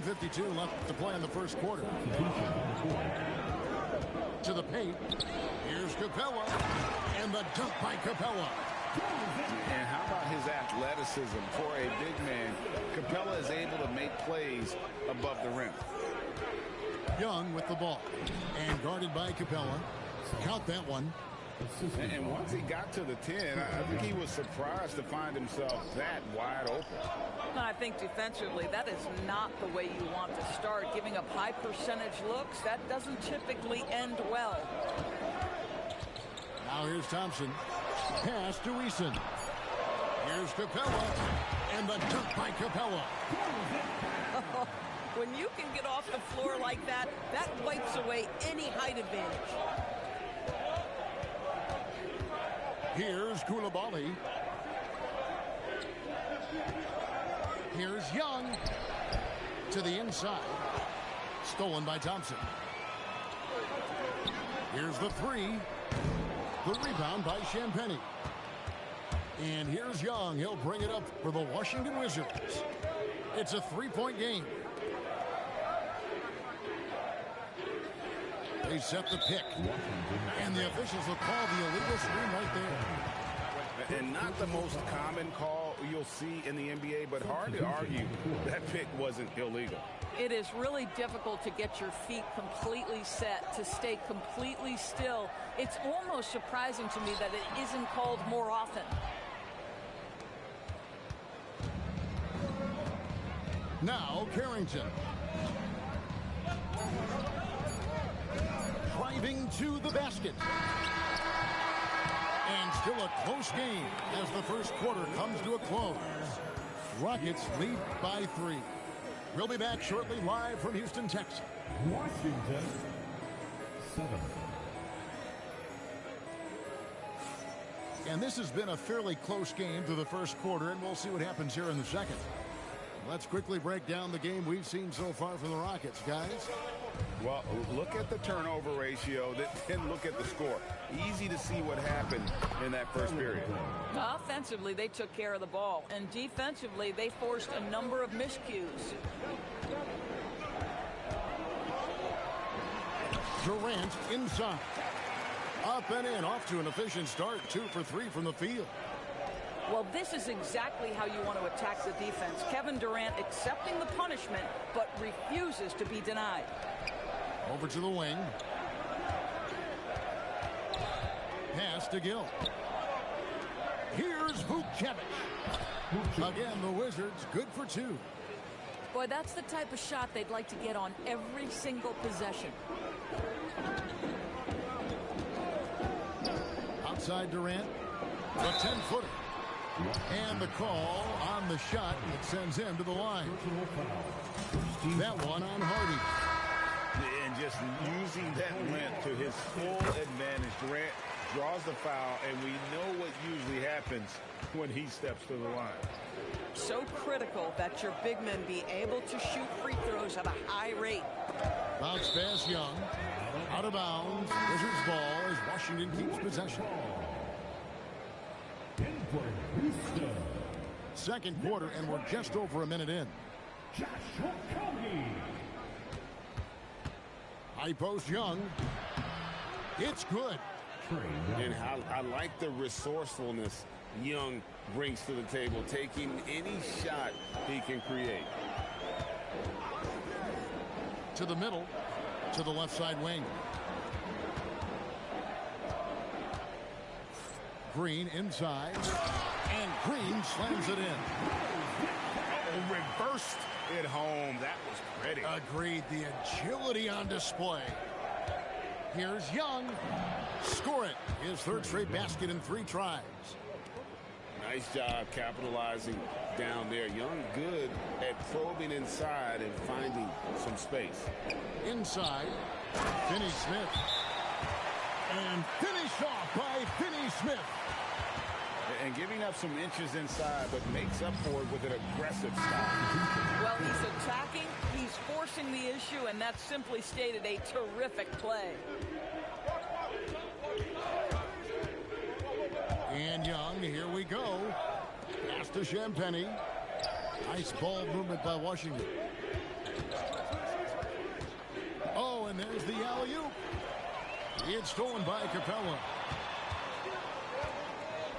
1:52 left to play in the first quarter. To the paint. Here's Capella. And the dunk by Capella. And how about his athleticism for a big man? Capella is able to make plays above the rim. Young with the ball. And guarded by Capella. Count that one. And once he got to the 10, I think he was surprised to find himself that wide open. I think defensively, that is not the way you want to start. Giving up high percentage looks, that doesn't typically end well. Now here's Thompson. Pass to Eason. Here's Capella. And the dunk by Capella. When you can get off the floor like that, that wipes away any height advantage. Here's Coulibaly. Here's Young. To the inside. Stolen by Thompson. Here's the three. The rebound by Champagnie. And here's Young. He'll bring it up for the Washington Wizards. It's a three-point game. They set the pick. And the officials will call the illegal screen right there. And not the most common call you'll see in the NBA, but hard to argue that pick wasn't illegal. It is really difficult to get your feet completely set, to stay completely still. It's almost surprising to me that it isn't called more often. Now Carrington. Driving to the basket. And still a close game as the first quarter comes to a close. Rockets lead by 3. We'll be back shortly live from Houston, Texas. Washington 7. And this has been a fairly close game through the first quarter, and we'll see what happens here in the second. Let's quickly break down the game we've seen so far from the Rockets, guys. Well, look at the turnover ratio, then look at the score. Easy to see what happened in that first period. Offensively, they took care of the ball, and defensively, they forced a number of miscues. Durant inside. Up and in, off to an efficient start. 2 for 3 from the field. Well, this is exactly how you want to attack the defense. Kevin Durant accepting the punishment, but refuses to be denied. Over to the wing. Pass to Gill. Here's Vucevic. Again, the Wizards good for 2. Boy, that's the type of shot they'd like to get on every single possession. Outside Durant. The 10-footer. And the call on the shot that sends him to the line. That one on Hardy. And just using that length to his full advantage. Durant draws the foul, and we know what usually happens when he steps to the line. So critical that your big men be able to shoot free throws at a high rate. Bounce pass Young. Out of bounds. Wizards ball as Washington keeps possession. Second quarter, and we're just over a minute in. High post Young. It's good. And I like the resourcefulness Young brings to the table, taking any shot he can create. To the middle, to the left side wing. Green inside, and Green slams it in. Reversed it home. That was pretty. Agreed. The agility on display. Here's Young. Score it. His third straight basket in 3 tries. Nice job capitalizing down there. Young good at probing inside and finding some space. Inside, Finney-Smith. And finished off by Finney-Smith. And giving up some inches inside, but makes up for it with an aggressive stop. Well, he's attacking, he's forcing the issue, and that's simply stated a terrific play. And Young, here we go. Pass to Champagnie. Nice ball movement by Washington. Oh, and there's the alley-oop. It's stolen by Capella.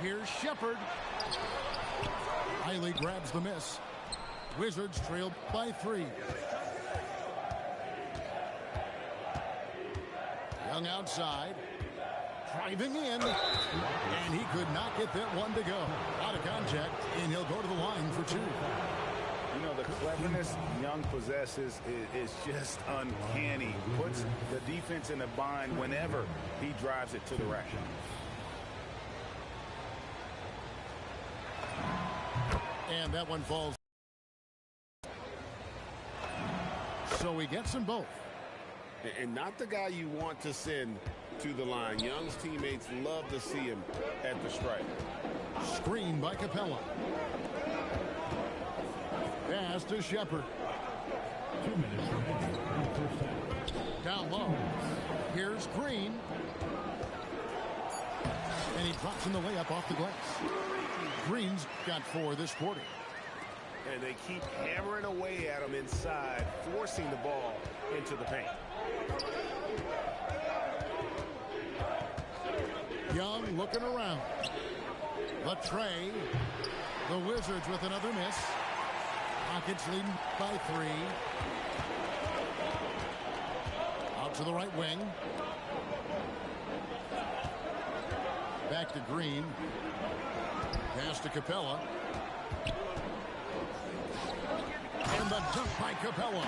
Here's Shepard. Riley grabs the miss. Wizards trailed by 3. Young outside. Driving in. And he could not get that one to go. Out of contact, and he'll go to the line for 2. You know, the cleverness Young possesses is just uncanny. Puts the defense in a bind whenever he drives it to the rack. And that one falls. So he gets them both. And not the guy you want to send to the line. Young's teammates love to see him at the stripe. Screen by Capella. Pass to Shepard. 2 minutes remaining in the first half. Down low. Here's Green. And he drops in the layup off the glass. Green's got 4 this quarter. And they keep hammering away at him inside, forcing the ball into the paint. Young looking around. Latrey. The Wizards with another miss. Rockets leading by 3. Out to the right wing. Back to Green. Pass to Capella. And the dunk by Capella.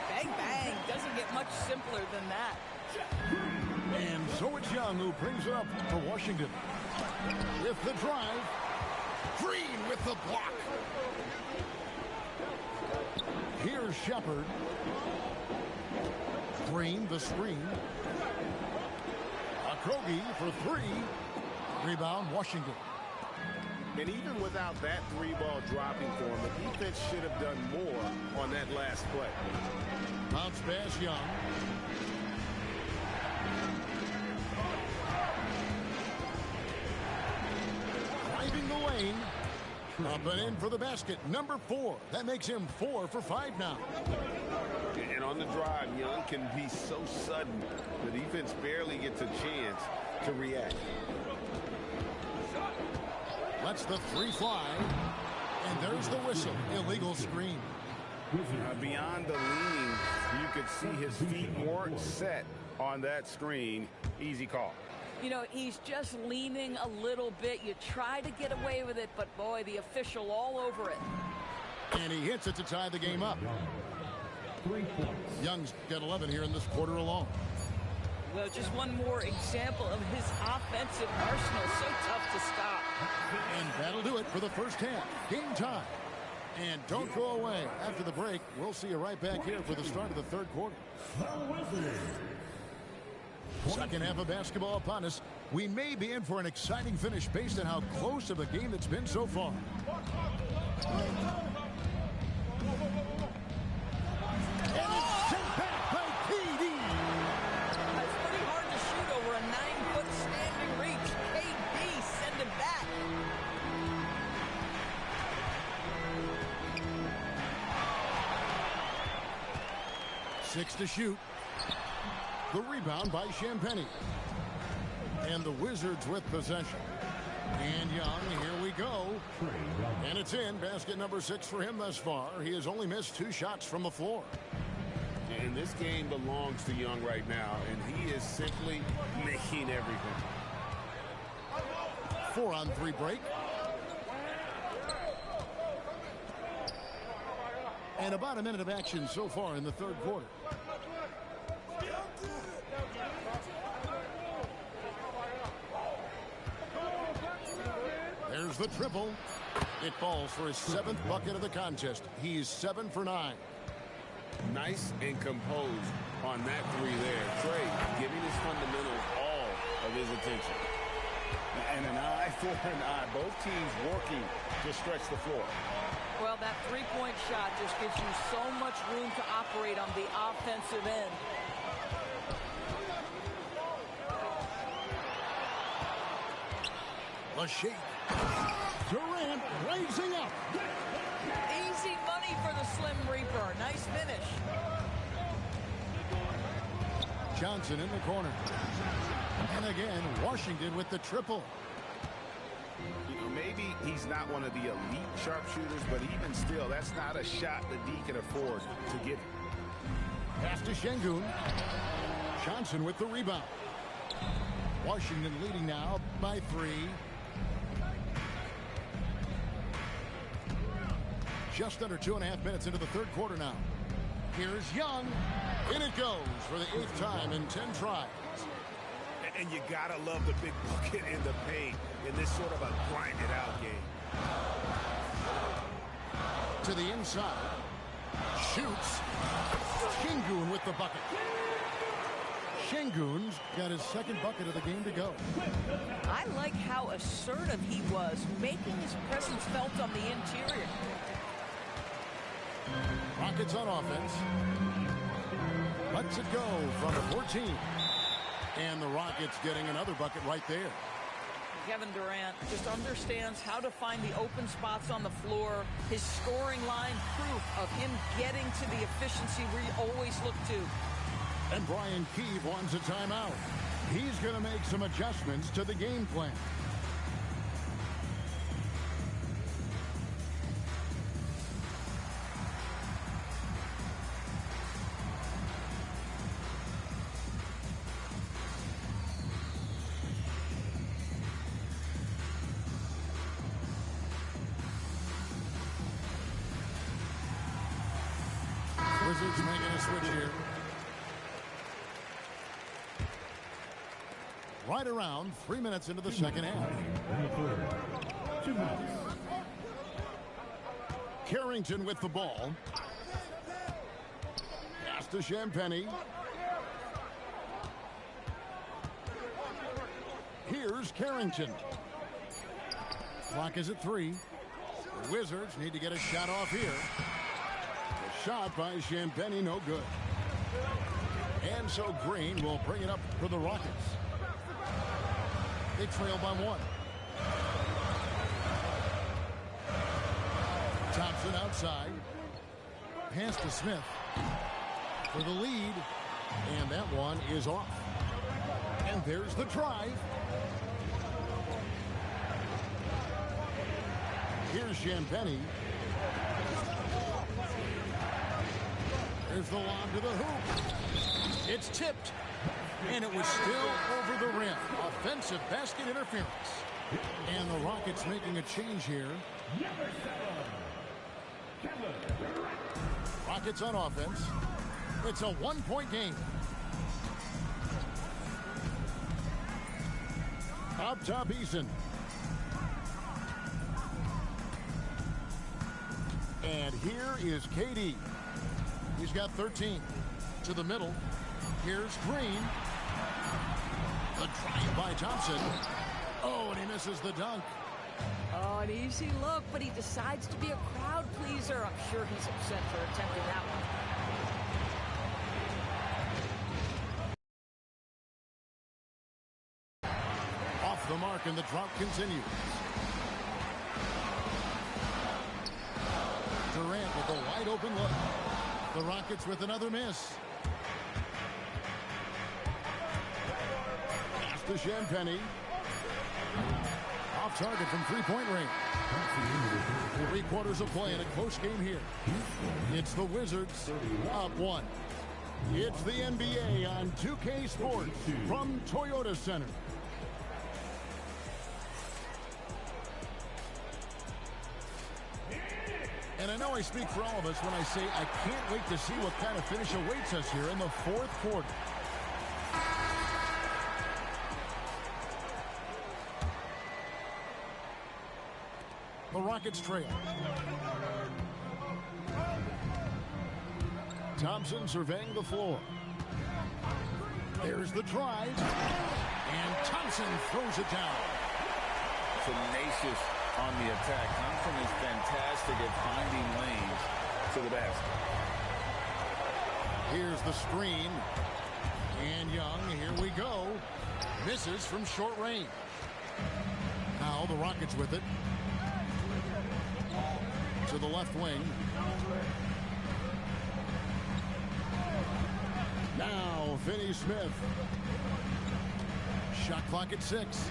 Bang, bang. Doesn't get much simpler than that. And so it's Young who brings it up for Washington. With the drive. Green with the block. Here's Shepard. Green, the screen. Okogie for 3. Rebound, Washington. And even without that 3-ball dropping for him, the defense should have done more on that last play. Bounce pass, Young. Driving the lane. Up and in for the basket. Number 4. That makes him 4 for 5 now. And on the drive, Young can be so sudden, the defense barely gets a chance to react. Lets the 3 fly. And there's the whistle. Illegal screen. Beyond the leaning, you could see his feet weren't set on that screen. Easy call. You know, he's just leaning a little bit. You try to get away with it, but boy, the official all over it. And he hits it to tie the game up. 3 points. Young's got 11 here in this quarter alone. Well, just one more example of his offensive arsenal. So tough to stop. And that'll do it for the first half. Game time. And don't go away. After the break, we'll see you right back here for the start of the third quarter. Second half of basketball upon us. We may be in for an exciting finish based on how close of a game it's been so far. And it's sent back by KD. It's pretty hard to shoot over a 9-foot standing reach. KD send him back. Six to shoot. The rebound by Champagnie. And the Wizards with possession. And Young, here we go. And it's in. Basket number 6 for him thus far. He has only missed 2 shots from the floor. And this game belongs to Young right now, and he is simply making everything. 4-on-3 break. And about a minute of action so far in the third quarter. There's the triple. It falls for his 7th bucket of the contest. He's 7 for 9. Nice and composed on that 3 there. Trey giving his fundamentals all of his attention. And an eye for an eye. Both teams working to stretch the floor. Well, that 3-point shot just gives you so much room to operate on the offensive end. Lachey. Durant raising up. Easy money for the Slim Reaper. Nice finish. Johnson in the corner. And again, Washington with the triple. You know, maybe he's not one of the elite sharpshooters, but even still, that's not a shot that he can afford to give. Pass to Şengün. Johnson with the rebound. Washington leading now by 3. Just under 2.5 minutes into the third quarter now. Here's Young. In it goes for the 8th time in 10 tries. And you gotta love the big bucket in the paint in this sort of a grinded out game. To the inside. Shoots. Şengün with the bucket. Şengün's got his second bucket of the game to go. I like how assertive he was, making his presence felt on the interior. Rockets on offense. Lets it go from the 14. And the Rockets getting another bucket right there. Kevin Durant just understands how to find the open spots on the floor. His scoring line, proof of him getting to the efficiency we always look to. And Brian Keefe wants a timeout. He's going to make some adjustments to the game plan. Wizards making a switch here. Right around 3 minutes into the second half. 2 minutes. Carrington with the ball. Pass to Champagnie. Here's Carrington. Clock is at 3. The Wizards need to get a shot off here. The shot by Champagnie, no good. And so Green will bring it up for the Rockets. They trail by 1. Thompson outside. Pass to Smith for the lead. And that one is off. And there's the drive. Here's Champagnie. There's the lob to the hoop. It's tipped. And it was still over the rim. Offensive basket interference. And the Rockets making a change here. Rockets on offense. It's a 1-point game. Up top, Eason. And here is KD. He's got 13. To the middle. Here's Green. The drive by Thompson. Oh, and he misses the dunk. Oh, an easy look, but he decides to be a crowd pleaser. I'm sure he's upset for attempting that one. Off the mark, and the drought continues. Durant with a wide open look. The Rockets with another miss. Pass to Champagnie. Off target from three-point range. 3 quarters of play in a close game here. It's the Wizards up 1. It's the NBA on 2K Sports from Toyota Center. And I know I speak for all of us when I say I can't wait to see what kind of finish awaits us here in the fourth quarter. The Rockets trail. Thompson surveying the floor. There's the drive. And Thompson throws it down. Tenacious on the attack. Thompson is fantastic at finding lanes to the basket. Here's the screen. And Young, here we go. Misses from short range. Now the Rockets with it. To the left wing. Now Finney Smith. Shot clock at 6.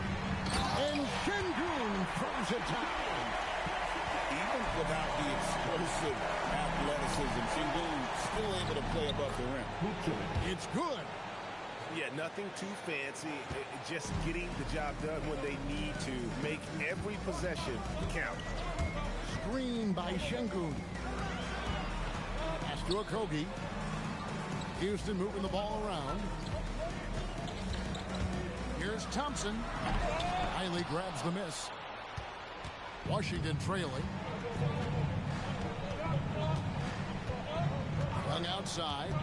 And Şengün throws it down. Even without the explosive athleticism, Şengün still able to play above the rim. It's good. Yeah, nothing too fancy. Just getting the job done when they need to. Make every possession count. Screen by Şengün. Pass to Okogie. Houston moving the ball around. Here's Thompson. Hiley grabs the miss. Washington trailing. Young outside.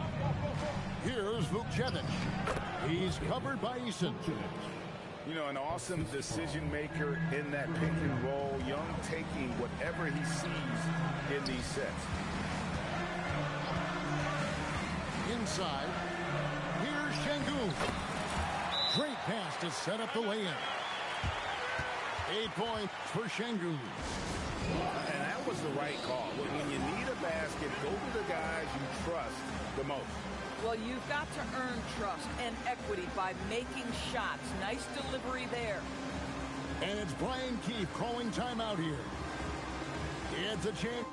Here's Vukcevic. He's covered by Eason. You know, an awesome decision maker in that pick and roll. Young taking whatever he sees in these sets. Inside. Here's Şengün. Great pass to set up the lay-in. 8 points for Şengün. And that was the right call. When you need a basket, go to the guys you trust the most. Well, you've got to earn trust and equity by making shots. Nice delivery there. And it's Brian Keefe calling timeout here. It's a chance.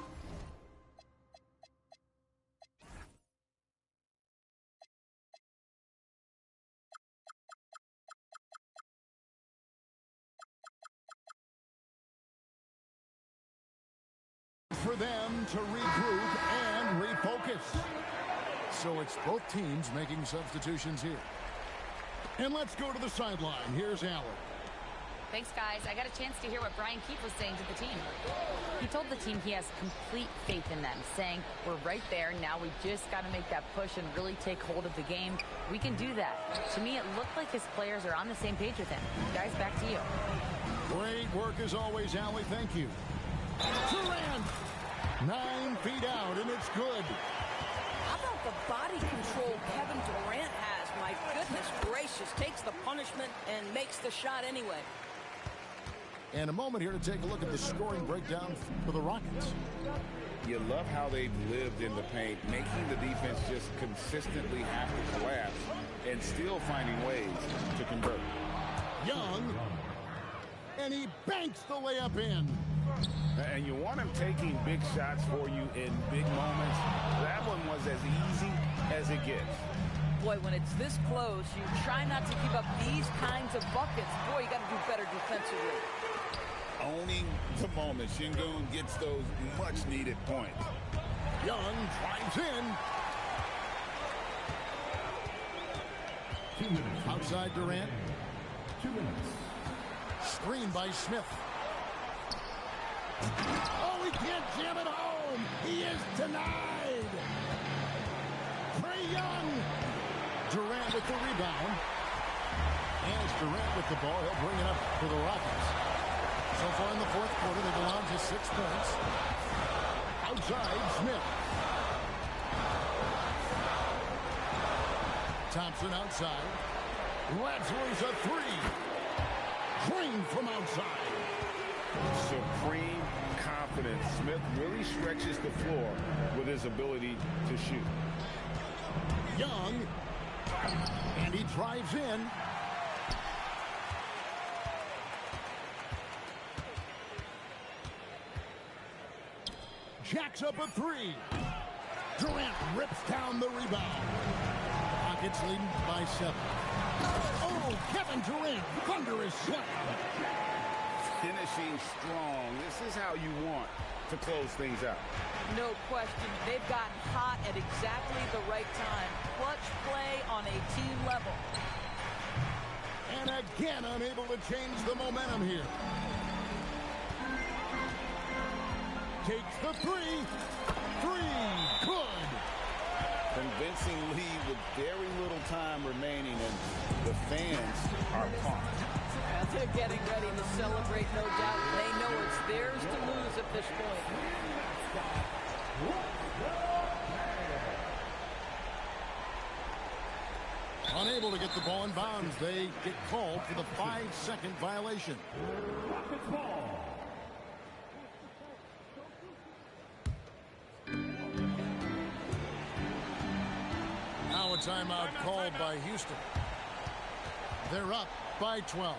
For them to regroup and refocus. So it's both teams making substitutions here. And let's go to the sideline. Here's Allen. Thanks, guys. I got a chance to hear what Brian Keefe was saying to the team. He told the team he has complete faith in them, saying, we're right there. Now we just got to make that push and really take hold of the game. We can do that. To me, it looked like his players are on the same page with him. Guys, back to you. Great work as always, Allie. Thank you. Durant. 9 feet out, and it's good. How about the body control Kevin Durant has? My goodness gracious. Takes the punishment and makes the shot anyway. And a moment here to take a look at the scoring breakdown for the Rockets. You love how they've lived in the paint, making the defense just consistently have to collapse and still finding ways to convert. Young, and he banks the layup in. And you want him taking big shots for you in big moments. That one was as easy as it gets. Boy, when it's this close, you try not to give up these kinds of buckets. Boy, you got to do better defensively. Owning the moment. Şengün gets those much-needed points. Young drives in. 2 minutes. Outside Durant. 2 minutes. Screen by Smith. Oh, he can't jam it home. He is denied. Trae Young. Durant with the rebound. As Durant with the ball, he'll bring it up for the Rockets. So far in the fourth quarter, they've allowed just 6 points. Outside, Smith. Thompson outside. Rattler's a 3. Drained from outside. Supreme confidence. Smith really stretches the floor with his ability to shoot. Young. And he drives in. Jacks up a 3. Durant rips down the rebound. Rockets leading by 7. Oh, Kevin Durant, thunderous slam. Finishing strong. This is how you want to close things out. No question. They've gotten hot at exactly the right time. Clutch play on a team level. And again, unable to change the momentum here. Takes the 3. 3. Good. Convincing lead with very little time remaining, and the fans are pumped. They're getting ready to celebrate, no doubt. They know it's theirs to lose at this point. Unable to get the ball in bounds. They get called for the 5-second violation. Rockets ball. Now it's Timeout called by Houston. They're up by 12.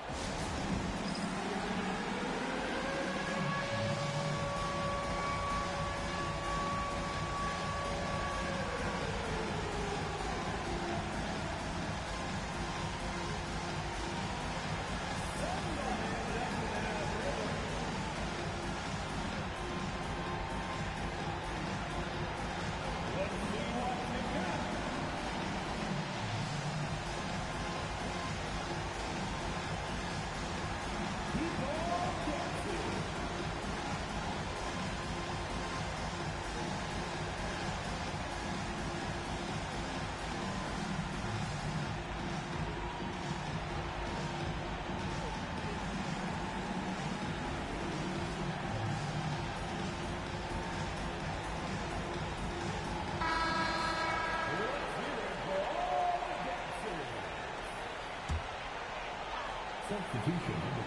Substitution number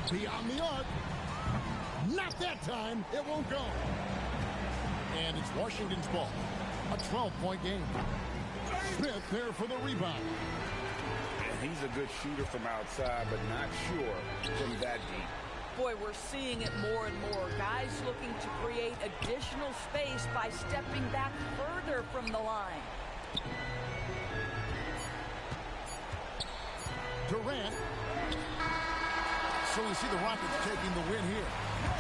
4. Beyond the arc. Not that time. It won't go. And it's Washington's ball. A 12-point game. Smith there for the rebound. And he's a good shooter from outside, but not sure from that deep. Boy, we're seeing it more and more. Guys looking to create additional space by stepping back further from the line. Durant. So we see the Rockets taking the win here.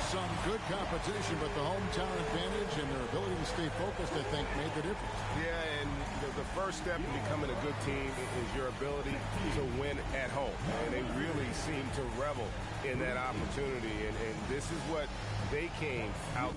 Some good competition, but the hometown advantage and their ability to stay focused, I think, made the difference. Yeah, and the first step in becoming a good team is your ability to win at home. And they really seem to revel in that opportunity. And this is what they came out.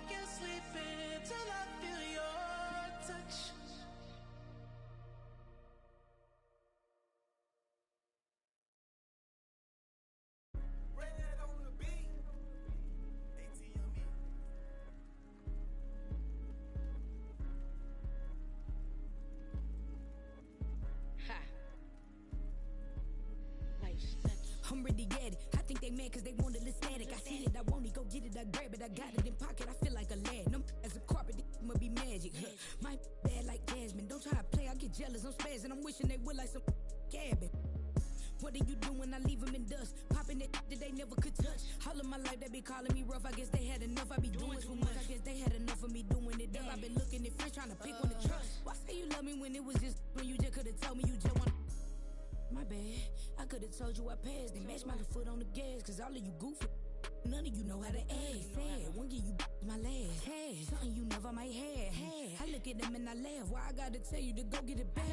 can't sleep until I feel your touch. I'm really at it. I think they mad cause they want a little static. I see it, I want it, go get it, I grab it. I got it in pocket, I feel like a lad. No, as a carpet, this must be magic. Huh. My bad like Jasmine. Don't try to play, I get jealous, I'm spazzing. I'm wishing they would like some cabin. What are you doing? I leave them in dust. Popping that they never could touch. All of my life they be calling me rough. I guess they had enough. I be doing too much. I guess they had enough of me doing it up. I been looking at friends trying to pick one to trust. Why say you love me when it was just when you just could have told me you just want. My bad, I could've told you I passed and matched my foot on the gas. Cause all of you goofy, none of you know how to act. Sad, one give you my last. Hey, something you never might have. I look at them and I laugh. Why I gotta tell you to go get it back?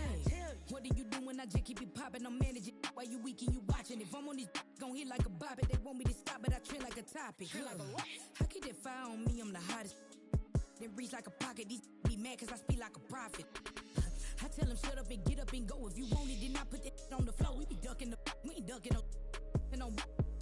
What do you do when I just keep it popping? I'm managing while you weak and you watching. If I'm on this gon' hit like a bop it. They want me to stop it, I trend like a topic. How can they fire on me? I'm the hottest. Then reach like a pocket. These be mad cause I speak like a prophet. I tell them shut up and get up and go. If you want it, then I put that on the floor. We be ducking the, we ain't ducking no, and on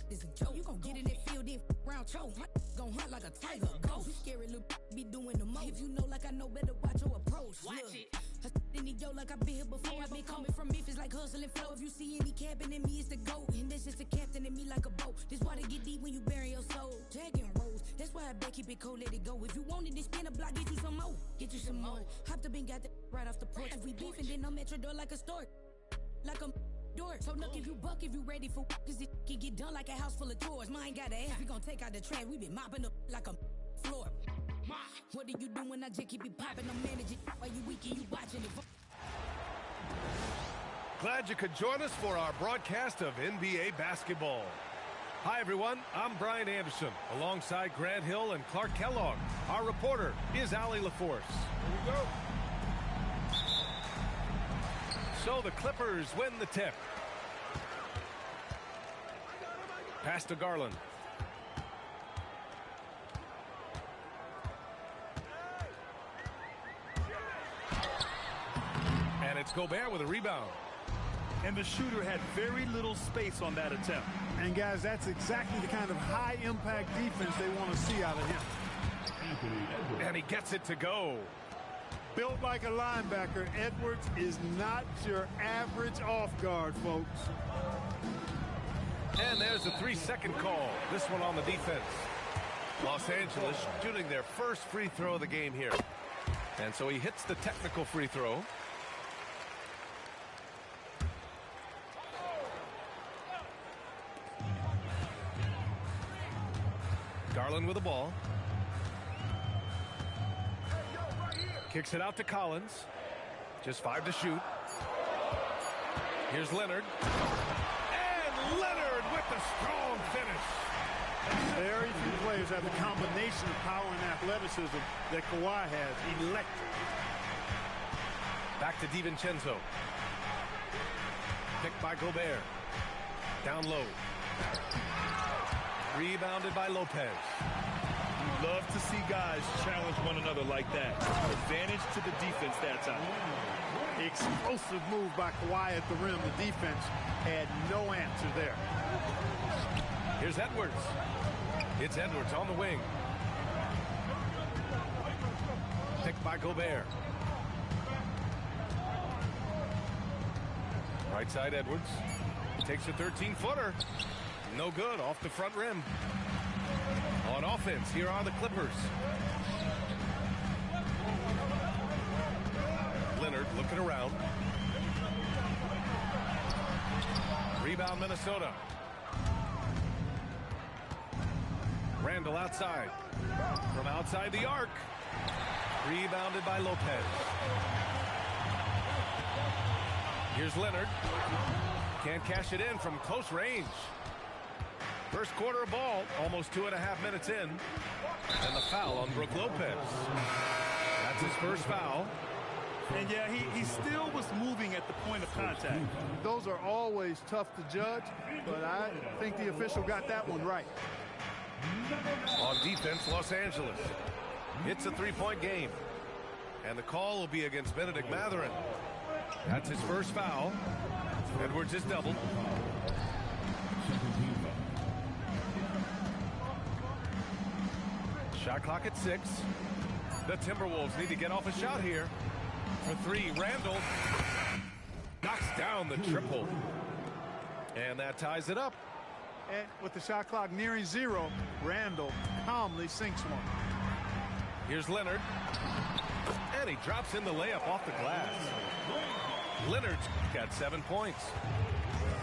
this a joke. You gon' get in that field, then round choke. My gon' hunt like a tiger, ghost. You scary little be doing the most. If you know like I know better, watch your approach. Watch it. I in the yo like I been here before. I been coming from Memphis like hustling flow. If you see any cabin in me, it's the GOAT. And that's just a captain in me like a boat. This water get deep when you bury your soul. Dragging rolls. That's why I bet keep it cold, let it go. If you want it, then spin a block, get you some more. Get you some more. Hopped up and got that right off the porch. If we beefing, then I'm at your door like a stork. Like a door. So look if you buck, if you ready for cause it can get done like a house full of chores. Mine got an ass, we gon' take out the trash. We been mopping up like a floor. What do you do when I just keep it popping? I'm managing while you weak and you watching it. Glad you could join us for our broadcast of NBA basketball. Hi, everyone. I'm Brian Anderson, alongside Grant Hill and Clark Kellogg. Our reporter is Allie LaForce. Here we go. So the Clippers win the tip. Pass to Garland. And it's Gobert with a rebound. And the shooter had very little space on that attempt. And guys, that's exactly the kind of high impact defense they want to see out of him. And he gets it to go. Built like a linebacker, Edwards is not your average off guard, folks. And there's a 3-second call. This one on the defense. Los Angeles shooting their first free throw of the game here. And so he hits the technical free throw. Garland with the ball. Kicks it out to Collins. Just 5 to shoot. Here's Leonard. And Leonard with the strong finish. Very few players have the combination of power and athleticism that Kawhi has. Electric. Back to DiVincenzo. Picked by Gobert. Down low. Rebounded by Lopez. You love to see guys challenge one another like that. Advantage to the defense that time. Explosive move by Kawhi at the rim. The defense had no answer there. Here's Edwards. It's Edwards on the wing. Picked by Gobert. Right side Edwards. Takes a 13-footer. No good, off the front rim. On offense, here are the Clippers. Leonard looking around. Rebound Minnesota. Randall outside. From outside the arc. Rebounded by Lopez. Here's Leonard. Can't cash it in from close range. First quarter of ball, almost 2.5 minutes in. And the foul on Brook Lopez. That's his first foul. And yeah, he still was moving at the point of contact. Those are always tough to judge, but I think the official got that one right. On defense, Los Angeles. It's a three-point game. And the call will be against Bennedict Mathurin. That's his first foul. Edwards is doubled. Shot clock at 6. The Timberwolves need to get off a shot here. For 3, Randall knocks down the triple. And that ties it up. And with the shot clock nearing 0, Randall calmly sinks one. Here's Leonard. And he drops in the layup off the glass. Leonard's got 7 points.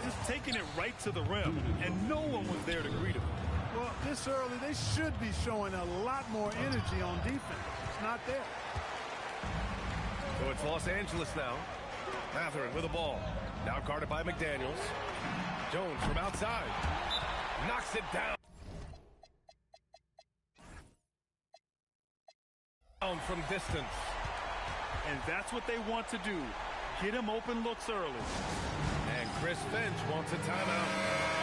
Just taking it right to the rim, and no one was there to greet him. Well, this early, they should be showing a lot more energy on defense. It's not there. So it's Los Angeles now. Mathurin with the ball. Now guarded by McDaniels. Jones from outside. Knocks it down. Down from distance. And that's what they want to do. Get him open looks early. And Chris Finch wants a timeout.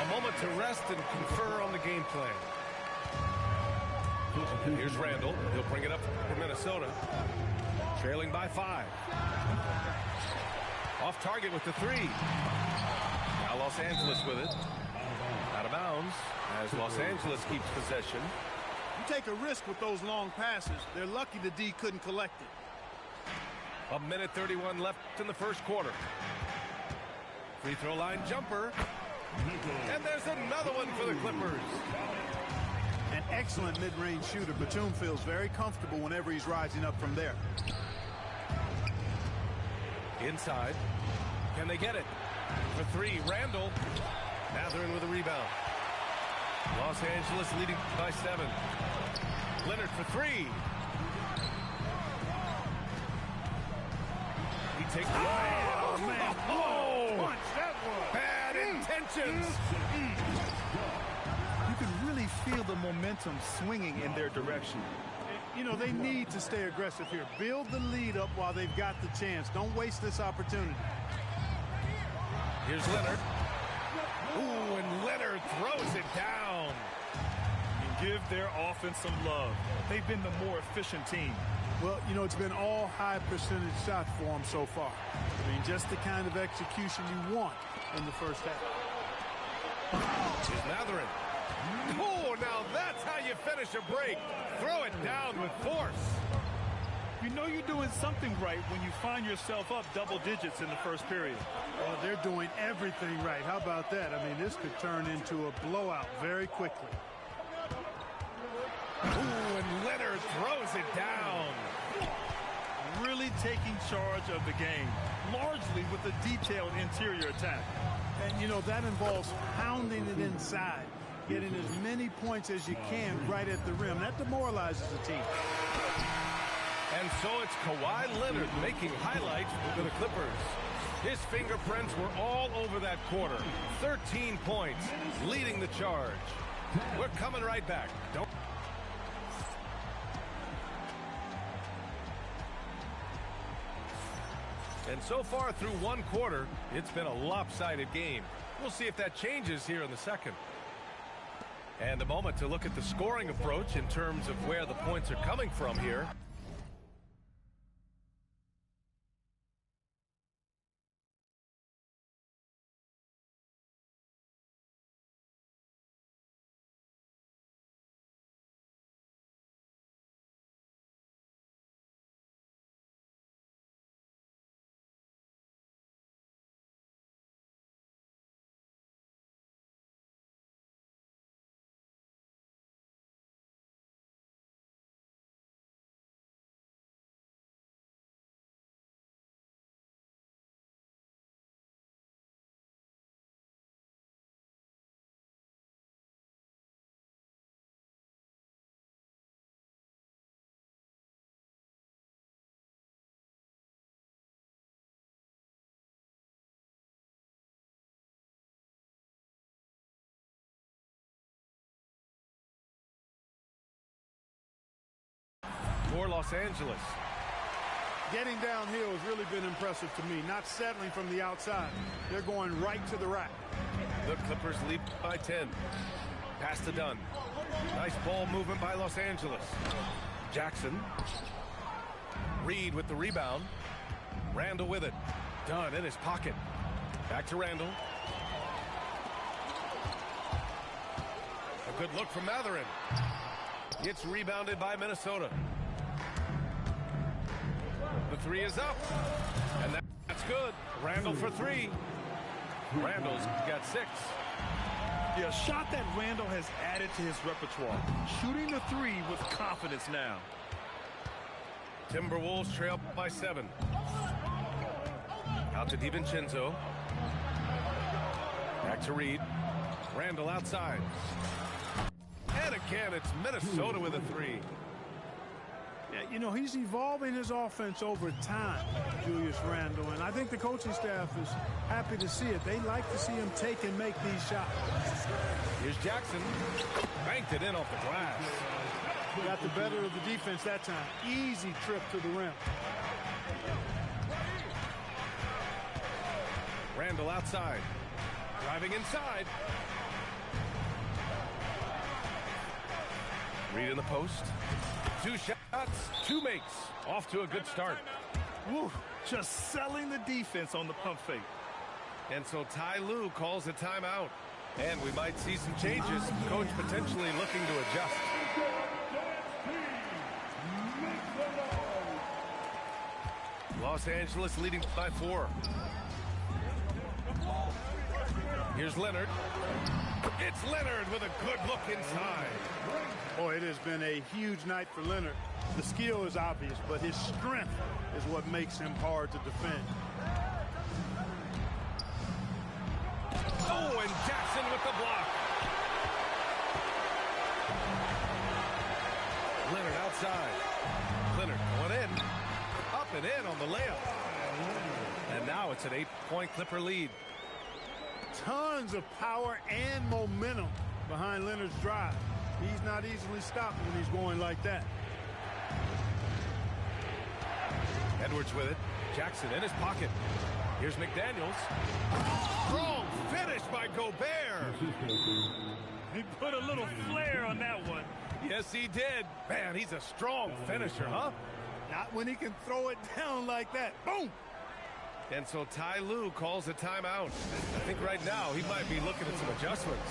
A moment to rest and confer on the game plan. Here's Randall. He'll bring it up for Minnesota. Trailing by 5. Off target with the 3. Now Los Angeles with it. Out of bounds as Los Angeles keeps possession. You take a risk with those long passes. They're lucky the D couldn't collect it. 1:31 left in the first quarter. Free throw line jumper. And there's another one for the Clippers. An excellent mid-range shooter. Batum feels very comfortable whenever he's rising up from there. Inside. Can they get it? For 3, Randall. Mathurin with a rebound. Los Angeles leading by 7. Leonard for 3. He takes the Oh, man. Oh! Punch, that was. Bad intentions. You can really feel the momentum swinging in their direction. You know, they need to stay aggressive here. Build the lead up while they've got the chance. Don't waste this opportunity. Here's Leonard. Ooh, and Leonard throws it down. You give their offense some love. They've been the more efficient team. Well, you know, it's been all high percentage shots for them so far. I mean, just the kind of execution you want in the first half. Here's Mathurin. Oh, now that's how you finish a break. Throw it down with force. You know you're doing something right when you find yourself up double digits in the first period. Well, they're doing everything right. How about that? I mean, this could turn into a blowout very quickly. Ooh, and Leonard throws it down. Really taking charge of the game, largely with a detailed interior attack. And, you know, that involves pounding it inside, getting as many points as you can right at the rim. That demoralizes the team. And so it's Kawhi Leonard making highlights for the Clippers. His fingerprints were all over that quarter. 13 points, leading the charge. We're coming right back. Don't. And so far through one quarter, it's been a lopsided game. We'll see if that changes here in the second. And a moment to look at the scoring approach in terms of where the points are coming from here. For Los Angeles. Getting downhill has really been impressive to me. Not settling from the outside. They're going right to the rack. The Clippers lead by 10. Pass to Dunn. Nice ball movement by Los Angeles. Jackson. Reed with the rebound. Randall with it. Dunn in his pocket. Back to Randall. A good look from Mathurin. Gets rebounded by Minnesota. The three is up. And that's good. Randall for three. Randall's got 6. Yeah, a shot that Randall has added to his repertoire. Shooting the three with confidence now. Timberwolves trail by 7. Out to DiVincenzo. Back to Reed. Randall outside. And again, it's Minnesota with a 3. Yeah, you know, he's evolving his offense over time, Julius Randle, and I think the coaching staff is happy to see it. They like to see him take and make these shots. Here's Jackson. Banked it in off the glass. Got the better of the defense that time. Easy trip to the rim. Randall outside. Driving inside. Reed in the post. 2 shots, 2 makes. Off to a good start. Woo, just selling the defense on the pump fake. And so Ty Lue calls a timeout. And we might see some changes. Coach potentially looking to adjust. Los Angeles leading by 4. Here's Leonard. It's Leonard with a good look inside. Boy, it has been a huge night for Leonard. The skill is obvious, but his strength is what makes him hard to defend. Oh, and Jackson with the block. Leonard outside. Leonard going in. Up and in on the layup. And now it's an 8-point Clipper lead. Tons of power and momentum behind Leonard's drive. He's not easily stopped when he's going like that. Edwards with it. Jackson in his pocket. Here's McDaniels. Strong finish by Gobert. He put a little flair on that one. Yes, he did. Man, he's a strong finisher, huh? Not when he can throw it down like that. Boom! And so Ty Lue calls a timeout. I think right now he might be looking at some adjustments.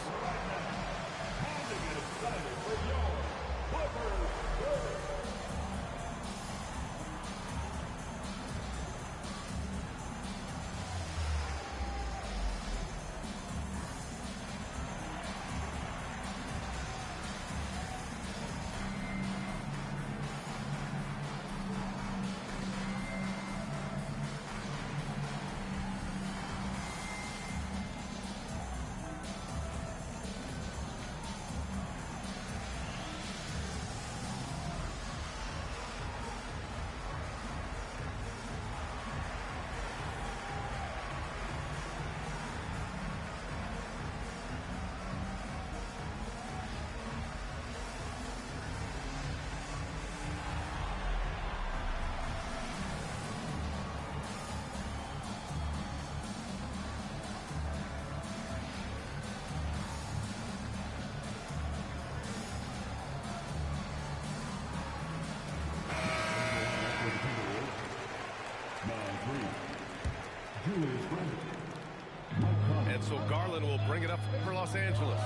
And so Garland will bring it up for Los Angeles.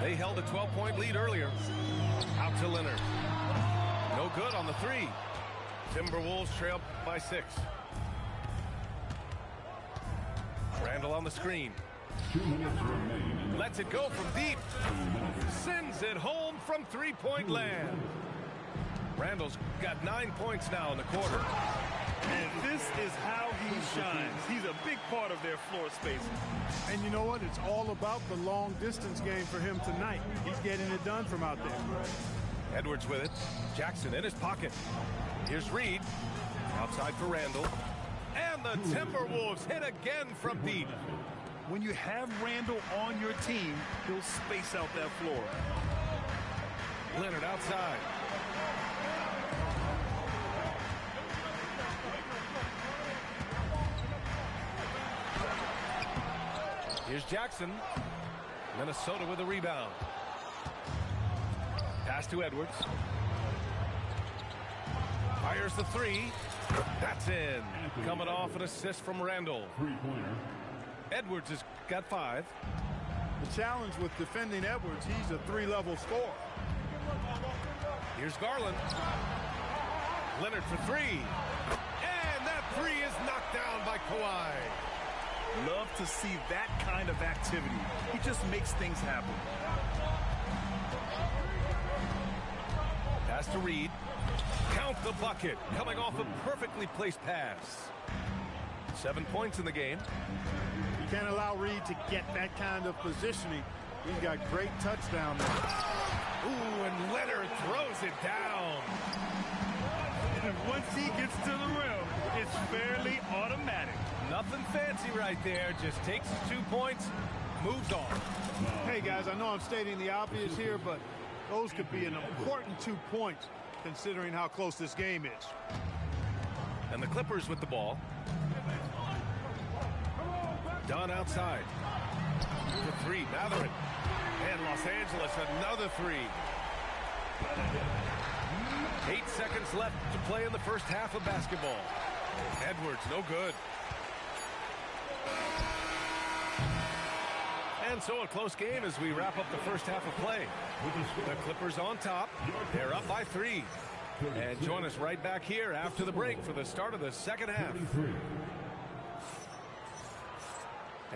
They held a 12-point lead earlier. Out to Leonard. No good on the 3. Timberwolves trail by 6. Randall on the screen. 2 minutes remaining. Lets it go from deep. Sends it home from 3-point land. Randall's got 9 points now in the quarter. And this is how he shines. He's a big part of their floor spacing. And you know what? It's all about the long distance game for him tonight. He's getting it done from out there. Edwards with it. Jackson in his pocket. Here's Reed. Outside for Randall. And the Timberwolves hit again from deep. When you have Randall on your team, he'll space out that floor. Leonard outside. Here's Jackson. Minnesota with a rebound. Pass to Edwards. Fires the three. That's in. Coming off an assist from Randall. Edwards has got 5. The challenge with defending Edwards, he's a 3-level scorer. Here's Garland. Leonard for 3. And that 3 is knocked down by Kawhi. Love to see that kind of activity. He just makes things happen. Pass to Reed. Count the bucket. Coming off a perfectly placed pass. 7 points in the game. You can't allow Reed to get that kind of positioning. He's got great touchdown there. Ooh, and Leonard throws it down. And once he gets to the rim, it's fairly automatic. Nothing fancy right there. Just takes his 2 points, moves on. Hey, guys, I know I'm stating the obvious here, but those could be an important 2 points considering how close this game is. And the Clippers with the ball. Dunn outside. For 3, Mathurin. And Los Angeles, another 3. 8 seconds left to play in the first half of basketball. Edwards, no good. And so a close game as we wrap up the first half of play. The Clippers on top. They're up by 3. And join us right back here after the break for the start of the second half.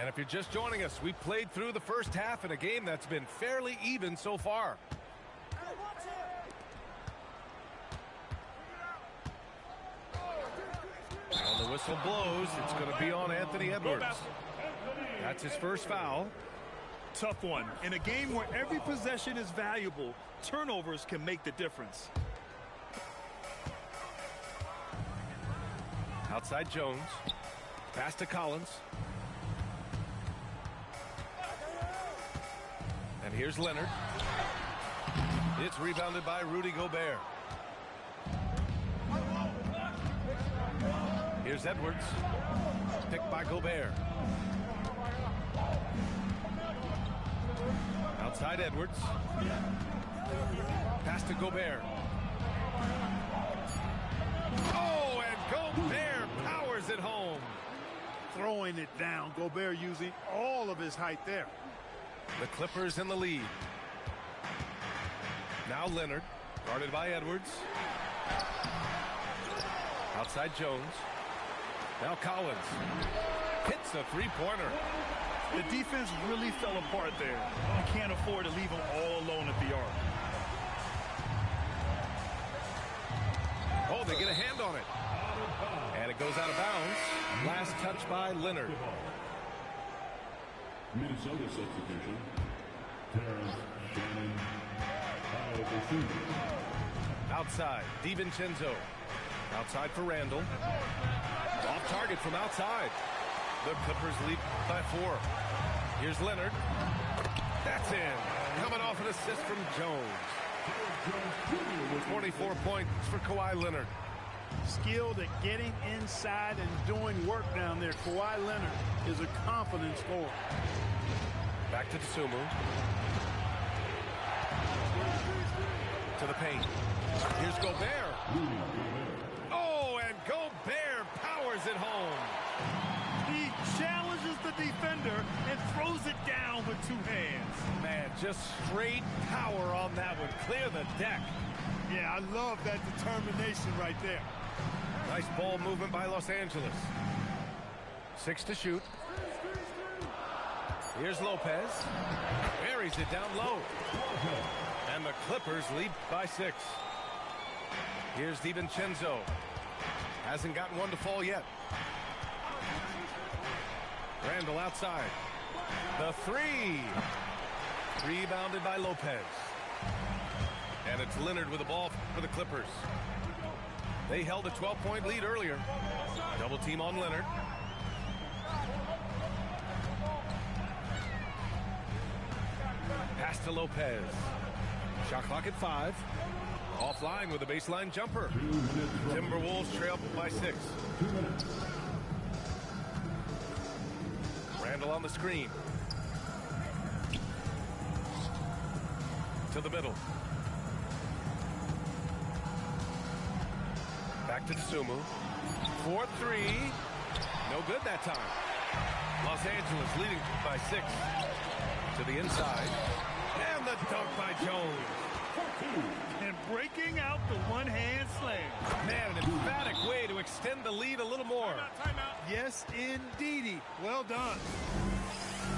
And if you're just joining us, we played through the first half in a game that's been fairly even so far. And the whistle blows. It's going to be on Anthony Edwards. That's his first foul. Tough one. In a game where every possession is valuable, turnovers can make the difference. Outside Jones. Pass to Collins. And here's Leonard. It's rebounded by Rudy Gobert. Here's Edwards. Picked by Gobert. Outside Edwards. Pass to Gobert. Oh, and Gobert powers it home. Throwing it down. Gobert using all of his height there. The Clippers in the lead. Now Leonard, guarded by Edwards. Outside Jones. Now Collins. Hits a three-pointer. The defense really fell apart there. You can't afford to leave them all alone at the arc. Oh, they get a hand on it. And it goes out of bounds. Last touch by Leonard. Minnesota substitution. Terrence Shannon. Outside, DiVincenzo. Outside for Randall. Off target from outside. The Clippers lead by 4. Here's Leonard. That's in. Coming off an assist from Jones. 24 points for Kawhi Leonard. Skilled at getting inside and doing work down there. Kawhi Leonard is a confident scorer. Back to Dosunmu. To the paint. Here's Gobert. Oh, and Gobert powers it home. He challenges the defender and throws it down with 2 hands. Man, just straight power on that one. Clear the deck. Yeah, I love that determination right there. Nice ball movement by Los Angeles. 6 to shoot. Here's Lopez. Buries it down low. And the Clippers lead by 6. Here's DiVincenzo. Hasn't gotten one to fall yet. Randall outside. The 3. Rebounded by Lopez. And it's Leonard with the ball for the Clippers. They held a 12-point lead earlier. Double team on Leonard. Pass to Lopez. Shot clock at 5. Offline with a baseline jumper. Timberwolves trail by 6. Randall on the screen. To the middle. Back to Dosunmu. 4-3. No good that time. Los Angeles leading by 6. To the inside. And the dunk by Jones. And breaking out the one-hand slam. Man, an emphatic way to extend the lead a little more. Timeout. Yes, indeedy. Well done.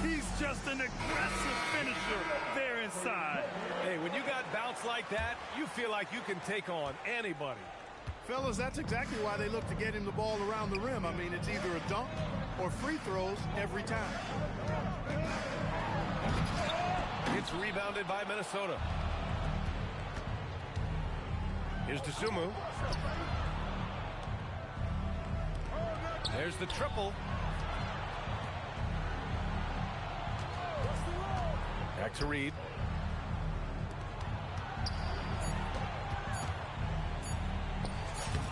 He's just an aggressive finisher there inside. Hey, when you got bounce like that, you feel like you can take on anybody. Fellas, that's exactly why they look to get him the ball around the rim. I mean, it's either a dunk or free throws every time. It's rebounded by Minnesota. Here's Dosunmu. There's the triple. Back to Reed.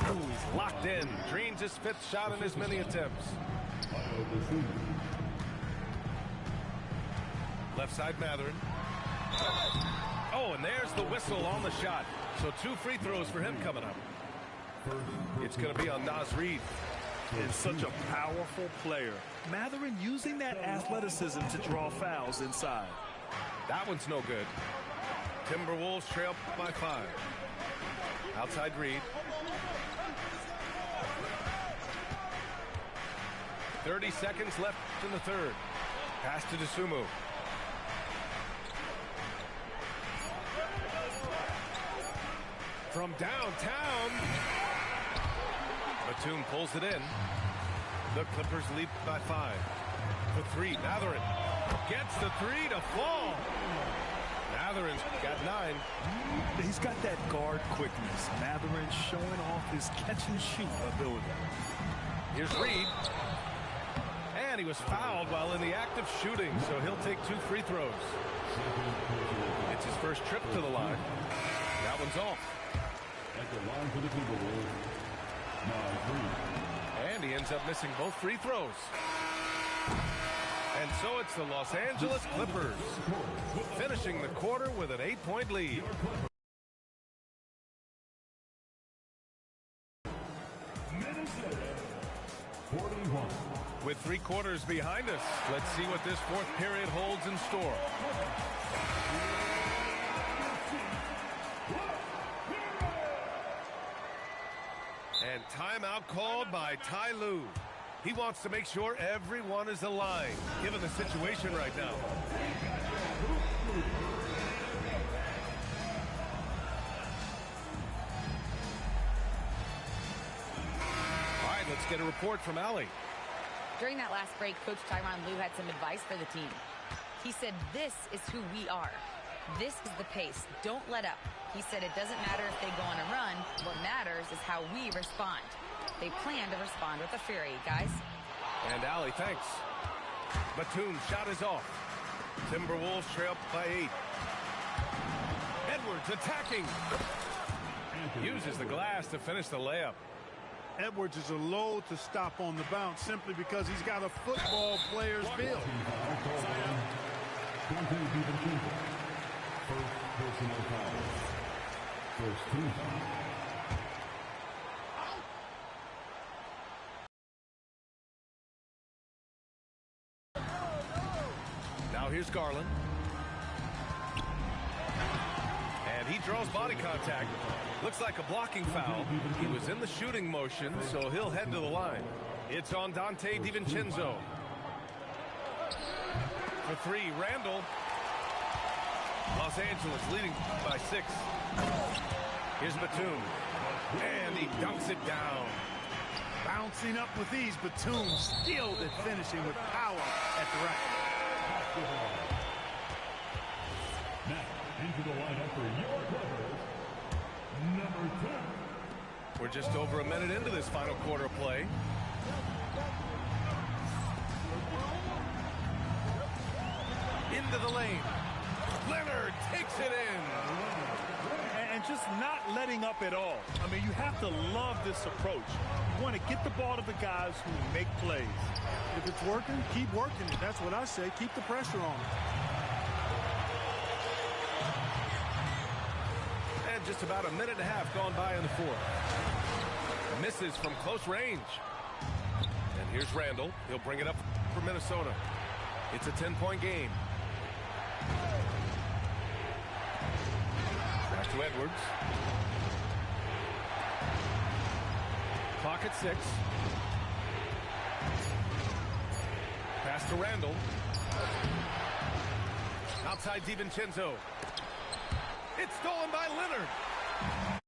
Ooh, he's locked in. Drains his 5th shot in as many attempts. Left side Mathurin. Oh, and there's the whistle on the shot. So 2 free throws for him coming up. It's going to be on Naz Reid. And such a powerful player. Mathurin using that athleticism to draw fouls inside. That one's no good. Timberwolves trail by 5. Outside Reed. 30 seconds left in the 3rd. Pass to Dosunmu. From downtown. Batum pulls it in. The Clippers lead by 5. For 3, Mathurin gets the 3 to fall. Mathurin's got 9. He's got that guard quickness. Mathurin showing off his catch-and-shoot ability. Here's Reed. And he was fouled while in the act of shooting, so he'll take 2 free throws. It's his first trip to the line. That one's off. At the line for the Timberwolves, Naz Reid. And he ends up missing both free throws. And so it's the Los Angeles Clippers finishing the quarter with an 8-point lead. Minnesota, 41. With 3 quarters behind us, let's see what this 4th period holds in store. And timeout called by Ty Lue. He wants to make sure everyone is aligned, given the situation right now. All right, let's get a report from Allie. During that last break, Coach Tyronn Lue had some advice for the team. He said, this is who we are. This is the pace. Don't let up. He said it doesn't matter if they go on a run. What matters is how we respond. They plan to respond with a fury, guys. And Allie, thanks. Batum's shot is off. Timberwolves trail by 8. Edwards attacking. Uses the glass to finish the layup. Edwards is a load to stop on the bounce simply because he's got a football player's build. First personal foul. First team. Now here's Garland. And he draws body contact. Looks like a blocking foul. He was in the shooting motion, so he'll head to the line. It's on Dante DiVincenzo. For 3, Randall. Los Angeles leading by 6. Here's Batum. And he dunks it down. Bouncing up with ease, Batum skilled at finishing with power at the rack. Now, into the lineup for your Clippers, number 10. We're just over a minute into this final quarter play. Into the lane. Leonard takes it in. And just not letting up at all. I mean, you have to love this approach. You want to get the ball to the guys who make plays. If it's working, keep working it. That's what I say. Keep the pressure on. And just about a minute and a half gone by in the 4th. Misses from close range. And here's Randall. He'll bring it up for Minnesota. It's a 10-point game. Back to Edwards. Clock at 6. Pass to Randall. Outside DiVincenzo. It's stolen by Leonard.